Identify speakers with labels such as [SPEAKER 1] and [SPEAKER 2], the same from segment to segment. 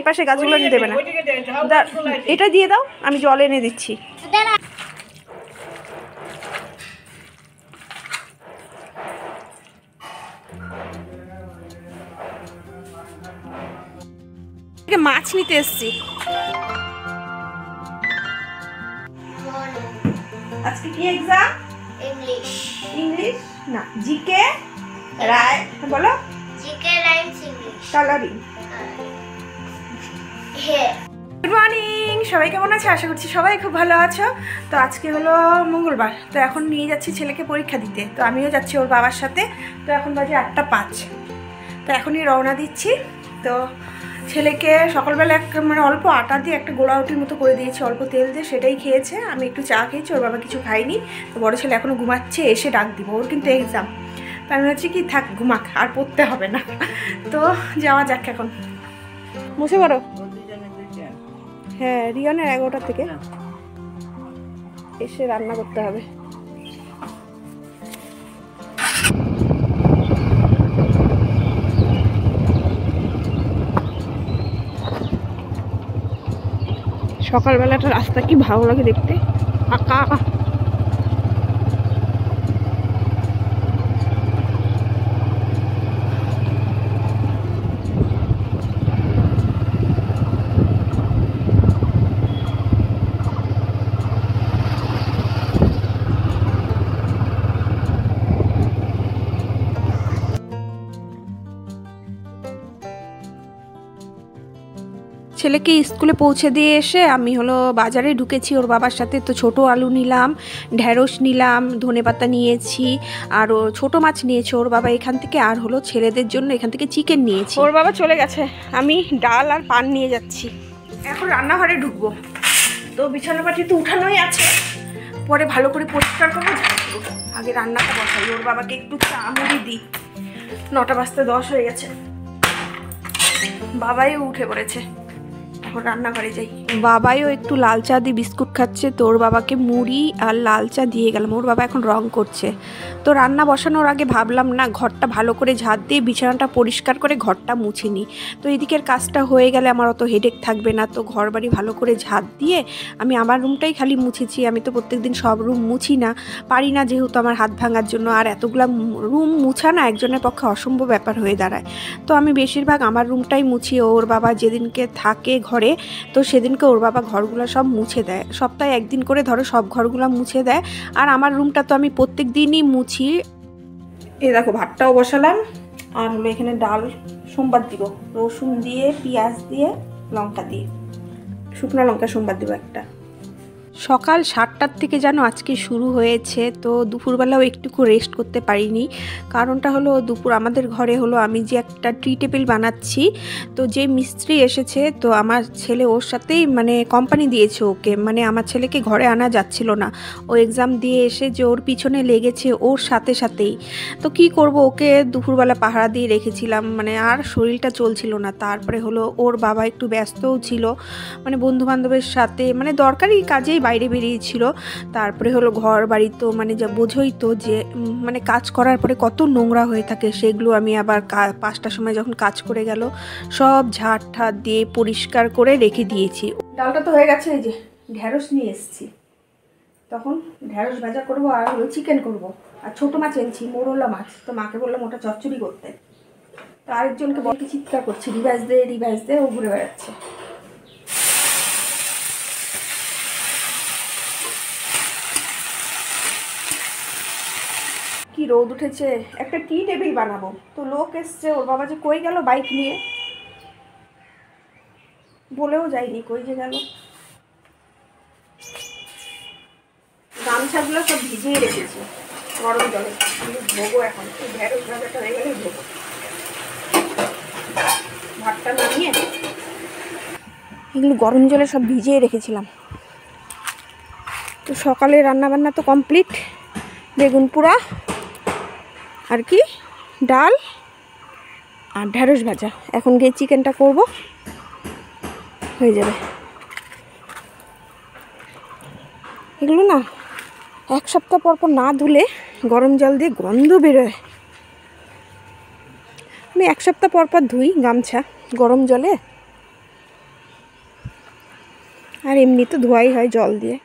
[SPEAKER 1] পাশে গাছগুলো নিয়ে দেবে না, এটা দিয়ে দাও, আমি জল এনে দিচ্ছি। মাছ নিতে এসছি। আজকে কি এক্সাম?
[SPEAKER 2] ইংলিশ।
[SPEAKER 1] ইংলিশ না, জিকে রায় বলো।
[SPEAKER 2] GK lines English
[SPEAKER 1] colouring.
[SPEAKER 2] হ্যাঁ।
[SPEAKER 1] গুড মর্নিং, সবাই কেমন আছে? আশা করছি সবাই খুব ভালো আছো। তো আজকে হলো মঙ্গলবার, তো এখন নিয়ে যাচ্ছি ছেলেকে পরীক্ষা দিতে। তো আমিও যাচ্ছি ওর বাবার সাথে। তো এখন বাজে 8:05, তো এখনই রওনা দিচ্ছি। তো ছেলেকে সকালবেলা মানে অল্প আটা দিয়ে একটা গোলা রুটির মতো করে দিয়েছি, অল্প তেল দিয়ে, সেটাই খেয়েছে। আমি একটু চা খেয়েছি, ওর বাবা কিছু খাইনি। তো বড়ো ছেলে এখনও ঘুমাচ্ছে, এসে ডাক দিব, ওর কিন্তু এক্সাম। তো আমি ভাবছি কি থাক ঘুমাক, আর পড়তে হবে না। তো যাওয়া যাক এখন। বসে পড়ো। হ্যাঁ, রিয়ানের 11টা থেকে এসে রান্না করতে হবে। সকালবেলাটা রাস্তা কি ভালো লাগে দেখতে, ফাঁকা। ছেলেকে স্কুলে পৌঁছে দিয়ে এসে আমি হলো বাজারে ঢুকেছি ওর বাবার সাথে। তো ছোট আলু নিলাম, ঢেঁড়স নিলাম, ধনেপাতা নিয়েছি, আর ও ছোটো মাছ নিয়েছে ওর বাবা এখান থেকে। আর হলো ছেলেদের জন্য এখান থেকে চিকেন নিয়েছি। ওর বাবা চলে গেছে, আমি ডাল আর পান নিয়ে যাচ্ছি। এখন রান্নাঘরে ঢুকবো। তো বিছানাপাটি তো উঠানোই আছে, পরে ভালো করে পরিষ্কার করবো, ঝাড়বো। আগে রান্নাটা বসাই, ওর বাবাকে একটু চা মুড়ি দিই। 9:10 হয়ে গেছে, বাবাইও উঠে পড়েছে। রান্নাঘরে যাই। বাবাইও একটু লাল চা দিয়ে বিস্কুট খাচ্ছে। তো ওর বাবাকে মুড়ি আর লাল চা দিয়ে গেলাম। ওর বাবা এখন রং করছে। তো রান্না বসানোর আগে ভাবলাম না, ঘরটা ভালো করে ঝাড় দিয়ে বিছানাটা পরিষ্কার করে ঘরটা মুছে নিই। তো এদিকের কাজটা হয়ে গেলে আমার অত হেডেক থাকবে না। তো ঘর বাড়ি ভালো করে ঝাড় দিয়ে আমি আমার রুমটাই খালি মুছেছি। আমি তো প্রত্যেকদিন সব রুম মুছি না, পারি না, যেহেতু আমার হাত ভাঙার জন্য। আর এতগুলা রুম মুছা না একজনের পক্ষে অসম্ভব ব্যাপার হয়ে দাঁড়ায়। তো আমি বেশিরভাগ আমার রুমটাই মুছি। ওর বাবা যেদিনকে থাকে ঘরে, তো সেদিনকে ওর বাবা ঘরগুলো সব মুছে দেয়। সপ্তাহে একদিন করে ধরো সব ঘরগুলো মুছে দেয়। আর আমার রুমটা তো আমি প্রত্যেক দিনই মুছি। এই দেখো ভাতটাও বসালাম, আর হলো এখানে ডাল সোমবার দিব, রসুন দিয়ে, পেঁয়াজ দিয়ে, লঙ্কা দিয়ে, শুকনো লঙ্কা সোমবার দিব একটা। সকাল 7টার থেকে যেন আজকে শুরু হয়েছে। তো দুপুরবেলাও একটুকু রেস্ট করতে পারিনি। কারণটা হলো দুপুর আমাদের ঘরে হলো আমি যে একটা ট্রি টেবিল বানাচ্ছি, তো যে মিস্ত্রি এসেছে, তো আমার ছেলে ওর সাথেই মানে কোম্পানি দিয়েছে ওকে, মানে আমার ছেলেকে ঘরে আনা যাচ্ছিল না। ও এক্সাম দিয়ে এসে যে ওর পিছনে লেগেছে ওর সাথে সাথেই। তো কি করব, ওকে দুপুরবেলা পাহারা দিয়ে রেখেছিলাম, মানে আর শরীরটা চলছিল না। তারপরে হলো ওর বাবা একটু ব্যস্তও ছিল, মানে বন্ধুবান্ধবের সাথে, মানে দরকারি কাজেই বাইরে বেরিয়েছিল। তারপরে হলো ঘর বাড়ি তো মানে যা বোঝোই তো যে মানে কাজ করার পরে কত নোংরা হয়ে থাকে, সেগুলো আমি আবার 5টার সময় যখন কাজ করে গেল সব ঝাড় ঠাড় দিয়ে পরিষ্কার করে রেখে দিয়েছি। ডালটা তো হয়ে গেছে। এই যে ঢেঁড়স নিয়ে এসেছি, তখন ঢেঁড়স ভাজা করবো, আর হলো চিকেন করবো। আর ছোটো মাছ এনেছি, মোরলা মাছ। তো মাকে বললাম ওটা চচ্চড়ি করতে। তো আরেকজনকে বলতে চিৎকার করছি, রিভাইস দে, ও ঘুরে বেড়াচ্ছে। কি রোদ উঠেছে, একটা টি টেবিল বানাবো। তো লোক এসছে, ওর বাবা যে কই গেল বাইক নিয়ে, বলেও যায়নি কই যে গেল। গামছাগুলো সব ভিজিয়ে রেখেছি গরম জলে, ধোবো এখন। ঢেঁড়স ভাজাটা হয়ে গেলে ধোবো। ভাতটা নামিয়ে এগুলো গরম জলে সব ভিজিয়ে রেখেছিলাম। তো সকালে রান্নাবান্না তো কমপ্লিট, বেগুন পোড়া আর কি ডাল আর ঢেঁড়স ভাজা। এখন গিয়ে চিকেনটা করব, হয়ে যাবে। এগুলো না 1 সপ্তাহ পর পর না ধুলে গরম জল দিয়ে গন্ধ বেরোয়। আমি 1 সপ্তাহ পর পর ধুই গামছা গরম জলে। আর এমনি তো ধোয়াই হয় জল দিয়ে।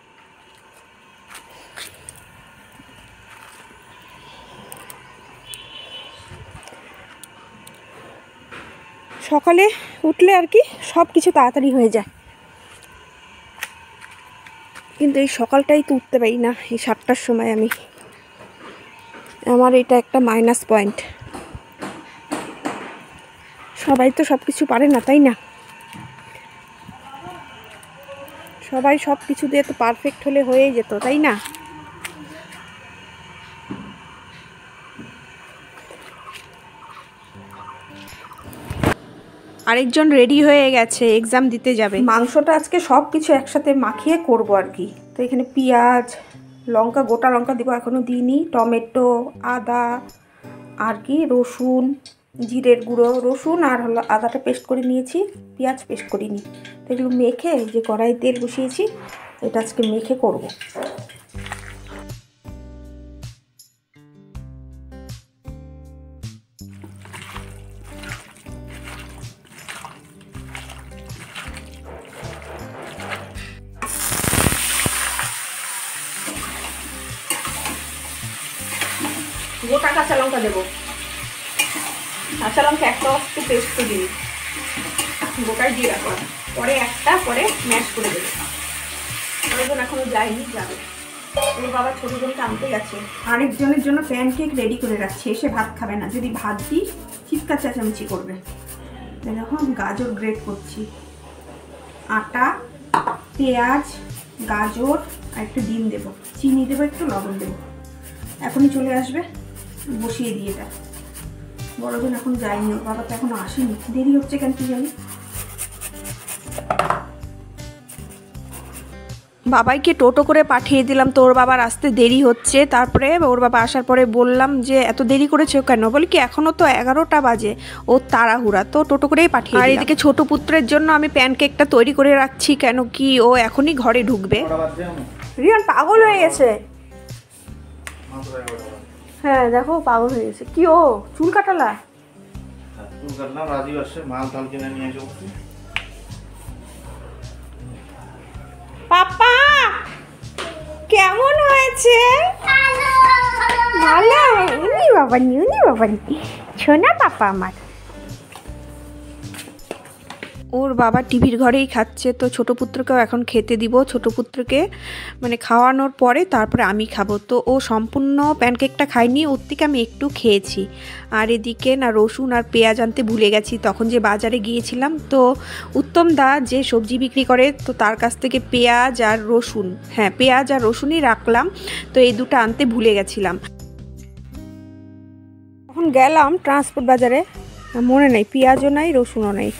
[SPEAKER 1] সকালে উঠলে আর কি সব কিছু তাড়াতাড়ি হয়ে যায়, কিন্তু এই সকালটাই তো উঠতে পারি না। এই 7টার সময় আমার এটা একটা মাইনাস পয়েন্ট। সবাই তো সব কিছু পারে না, তাই না? সবাই সব কিছু দিয়ে তো পারফেক্ট হলে হয়েই যেত, তাই না? আরেকজন রেডি হয়ে গেছে, এক্সাম দিতে যাবে। মাংসটা আজকে সব কিছু একসাথে মাখিয়ে করব আর কি। তো এখানে পেঁয়াজ, লঙ্কা, গোটা লঙ্কা দিব, এখনও দিইনি, টমেটো, আদা আর কি রসুন, জিরের গুঁড়ো, রসুন আর হলো আদাটা পেস্ট করে নিয়েছি, পেঁয়াজ পেস্ট করিনি। তো এগুলো মেখে যে কড়াই তেল বসিয়েছি, এটা আজকে মেখে করব। গোটা কাঁচা লঙ্কা দেবো, কাঁচা লঙ্কা একটা একটু পেস্ট করে দিই, গোটায় দিয়ে রাখবো, পরে একটা পরে ম্যাশ করে দেবো। অনেকজন এখনো যায়নি, যাবে। ওর বাবা ছোটো জনকে আনতে গেছে। আরেকজনের জন্য প্যানকেক রেডি করে রাখছি, এসে ভাত খাবে না, যদি ভাত দিই চিৎকার চেঁচামেচি করবে। দেখুন গাজর গ্রেট করছি, আটা, পেঁয়াজ, গাজর আর একটু ডিম দেবো, চিনি দেবো, একটু লবণ দেবো। এখনই চলে আসবে, বসিয়ে দিয়ে এটা। বড়জন এখন যায়নি, ওর বাবা তো এখনো আসেনি, দেরি হচ্ছে কেন কি জানি। বাবাইকে টোটো করে পাঠিয়ে দিলাম, তো ওর বাবার আসতে দেরি হচ্ছে। তারপরে ওর বাবা আসার পরে বললাম যে এত দেরি করেছো কেন? বলি কি এখনও তো 11টা বাজে, ও তাড়াহুড়া, তো টোটো করেই পাঠিয়ে দিলাম। আর এদিকে ছোট পুত্রের জন্য আমি প্যানকেকটা তৈরি করে রাখছি, কেন কি ও এখনই ঘরে ঢুকবে। রিয়ান পাগল হয়ে গেছে। হ্যাঁ দেখো পাগল হয়ে গেছে। কি ও চুল কাটালা?
[SPEAKER 3] চুল কাটলাম, রাজীব আসছে, মাল টাল কিনে নিয়ে এসে বলছি।
[SPEAKER 1] পাপা কেমন হয়েছে? ভালো। উনি বাবা নি, উনি বাবা নি, শোনা পাপা আমার। ওর বাবা টিভির ঘরেই খাচ্ছে, তো ছোটো পুত্রকেও এখন খেতে দিব। ছোটো পুত্রকে মানে খাওয়ানোর পরে তারপরে আমি খাবো। তো ও সম্পূর্ণ প্যানকেকটা খায়নি, ওর থেকে আমি একটু খেয়েছি। আর এদিকে না রসুন আর পেঁয়াজ আনতে ভুলে গেছি, তখন যে বাজারে গিয়েছিলাম, তো উত্তম দা যে সবজি বিক্রি করে, তো তার কাছ থেকে পেঁয়াজ আর রসুন, হ্যাঁ পেঁয়াজ আর রসুনই রাখলাম, তো এই দুটো আনতে ভুলে গেছিলাম। এখন গেলাম ট্রান্সপোর্ট বাজারে, মনে নেই পেঁয়াজও নাই রসুনও নেই।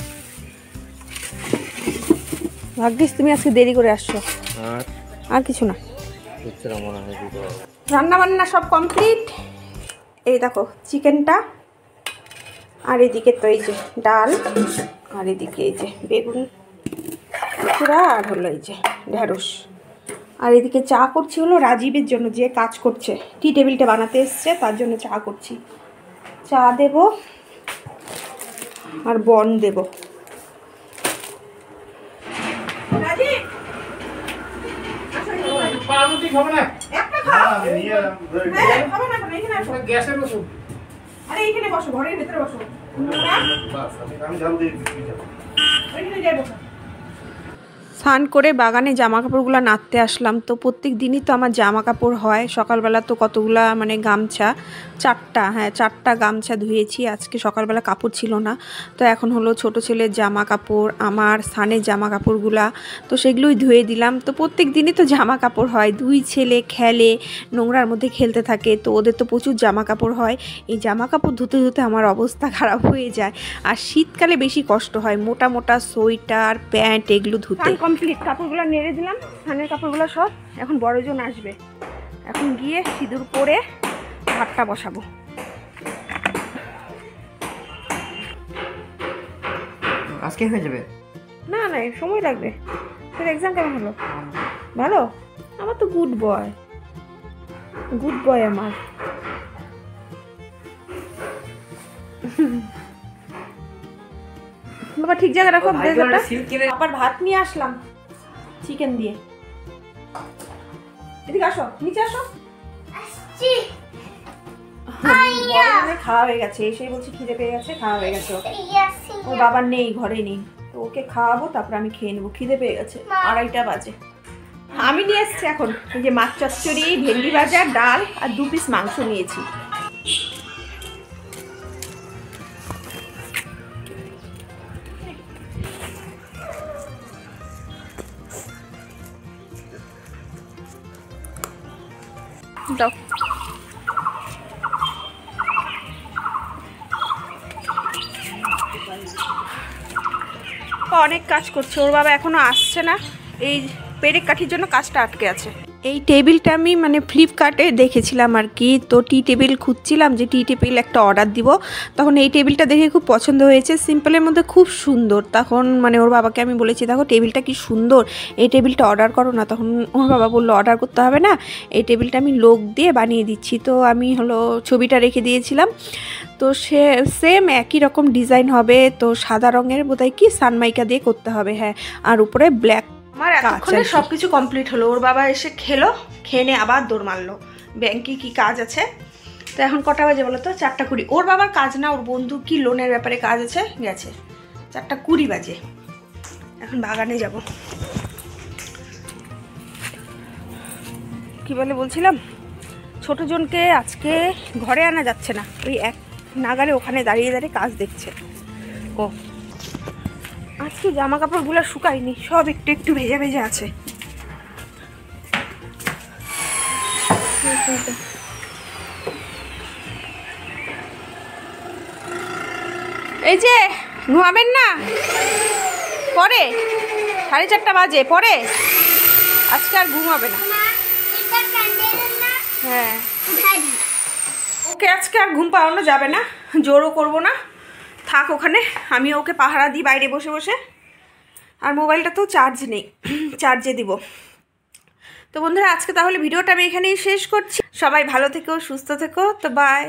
[SPEAKER 1] ভাগ্যিস তুমি আজকে দেরি করে আসছো, আর কিছু না। রান্না বান্না সব কমপ্লিট। এই দেখো চিকেনটা, আর এদিকে তো এই যে ডাল, আর এদিকে এই যে বেগুন পুরা, আর হলো এই যে ঢেঁড়স। আর এদিকে চা করছি হলো রাজীবের জন্য, যে কাজ করছে, টি টেবিলটা বানাতে এসছে, তার জন্য চা করছি। চা দেব আর বন দেব। স্নান করে বাগানে জামা কাপড়গুলো নাড়তে আসলাম। তো প্রত্যেক দিনই তো আমার জামা কাপড় হয়, সকালবেলা তো কতগুলা মানে গামছা, 4টা গামছা ধুয়েছি। আজকে সকালবেলা কাপড় ছিল না, তো এখন হলো ছোট ছেলের জামা কাপড়, আমার স্নানের জামা কাপড়গুলা, তো সেগুলোই ধুয়ে দিলাম। তো প্রত্যেক দিনই তো জামা কাপড় হয়, 2 ছেলে খেলে, নোংরার মধ্যে খেলতে থাকে, তো ওদের তো প্রচুর জামা কাপড় হয়। এই জামা কাপড় ধুতে ধুতে আমার অবস্থা খারাপ হয়ে যায়। আর শীতকালে বেশি কষ্ট হয়, মোটা মোটা সোয়েটার, প্যান্ট এগুলো ধুতে। কমপ্লিট, কাপড়গুলো নেড়ে দিলাম, স্নানের কাপড়গুলো সব। এখন বড়জন আসবে, এখন গিয়ে সিঁদুর পরে ভাতটা বসাবো।
[SPEAKER 4] আজকে হয়ে যাবে?
[SPEAKER 1] না না সময় লাগবে। তোর এক্সাম কেমন হলো? ভালো? আমার তো গুড বয়, গুড বয় আমার। বাবা ঠিক জায়গায় রাখো, আবার ভাত নিয়ে আসলাম। চিকেন দিয়ে। এদিকে আসো, নিচে আসো।
[SPEAKER 2] আসছি।
[SPEAKER 1] বড় খাওয়া হয়ে গেছে, এসেই বলছি খিদে পেয়ে গেছে, খাওয়া হয়ে গেছে। ওর বাবার নেই, ঘরে নেই, তো ওকে খাওয়াবো, তারপর আমি খেয়ে নেবো। খিদে পেয়ে গেছে, 2:30 বাজে। আমি নিয়ে এসছি এখন এই যে মাছ চচ্চড়ি, ভেন্ডি ভাজা, ডাল আর 2 পিস মাংস নিয়েছি। দাও। অনেক কাজ করছে, ওর বাবা এখনো আসছে না, এই পেরেক কাঠির জন্য কাজটা আটকে আছে। এই টেবিলটা আমি মানে ফ্লিপকার্টে দেখেছিলাম আর কি, তো টি টেবিল খুঁজছিলাম যে টি টেবিল একটা অর্ডার দিব, তখন এই টেবিলটা দেখে খুব পছন্দ হয়েছে, সিম্পলের মধ্যে খুব সুন্দর। তখন মানে ওর বাবাকে আমি বলেছি দেখো টেবিলটা কি সুন্দর, এই টেবিলটা অর্ডার করো না। তখন ওর বাবা বললো অর্ডার করতে হবে না, এই টেবিলটা আমি লোক দিয়ে বানিয়ে দিচ্ছি। তো আমি ছবিটা রেখে দিয়েছিলাম, তো সে সেম একই রকম ডিজাইন হবে, তো সাদা রঙের বোধহয় কি সানমাইকা দিয়ে করতে হবে, হ্যাঁ, আর উপরে ব্ল্যাক। আমার এতক্ষণে সব কিছু কমপ্লিট হলো, ওর বাবা এসে খেলো, খেয়ে নিয়ে আবার দৌড় মারলো, ব্যাংকে কি কাজ আছে। তো এখন কটা বাজে বলো তো? 4:20। ওর বাবার কাজ না, ওর বন্ধু কি লোনের ব্যাপারে কাজ আছে, গেছে। 4:20 বাজে, এখন বাগানে যাব। কি বলে বলছিলাম, ছোটো জনকে আজকে ঘরে আনা যাচ্ছে না, ওই এক নাগারে ওখানে দাঁড়িয়ে দাঁড়িয়ে কাজ দেখছে। ও আজকে জামা কাপড়গুলো শুকায়নি, সব একটু একটু ভেজা ভেজা আছে। এই যে ঘুমাবেন না পরে, 4:30 বাজে, পরে আজকে আর ঘুমাবে না। হ্যাঁ, ওকে আজকে আর ঘুম পাড়ানো যাবে না, জোরও করবো না, থাক ওখানে, আমি ওকে পাহারা দিই বাইরে বসে বসে। আর মোবাইলটা তো চার্জ নেই, চার্জে দিব। তো বন্ধুরা আজকে তাহলে ভিডিওটা আমি এখানেই শেষ করছি। সবাই ভালো থেকো, সুস্থ থেকো, তো বাই।